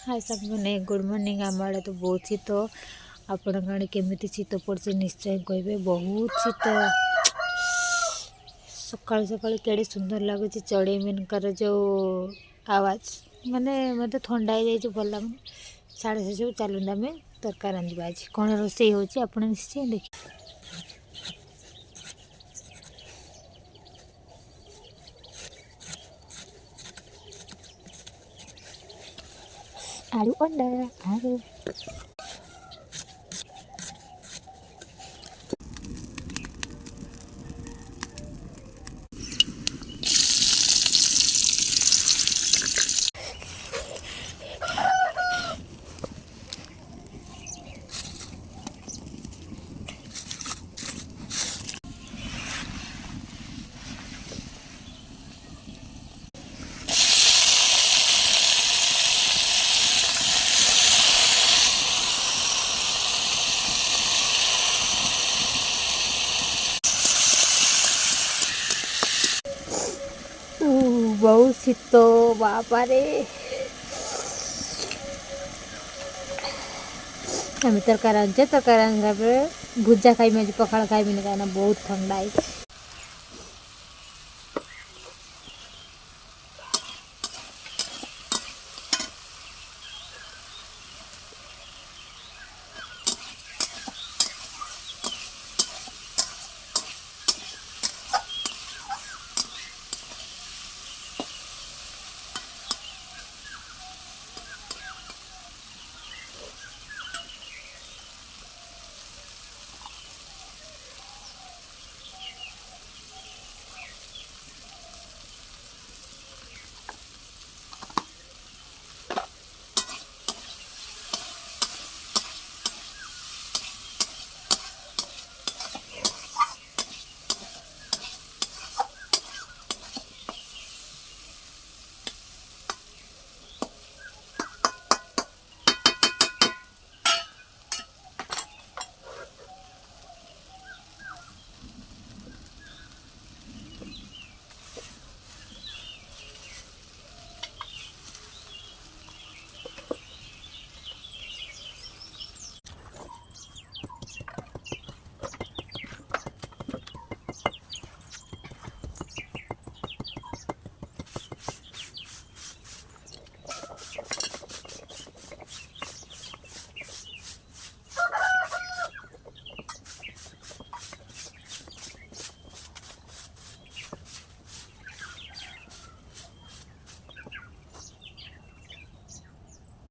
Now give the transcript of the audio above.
हाय सब मैंने good morning. आम आड़े तो बहुत शीत। आपण आड़े केमी शीत पड़े निश्चय कहे बहुत शीत। सकाल सकाल केड़े सुंदर लगुच चढ़ई मनकर जो आवाज माने मत थंडा हो जाए भल लगुन। साढ़े से सब चलुंदा में तरकार रांधा आज कौन रोषे होची निश्चय देख। आलू अंडा आलू बहुत शीत बापा रे। आम तरकार तरकार भुजा खाई पखाड़ खाई कहीं बहुत ठंडा है।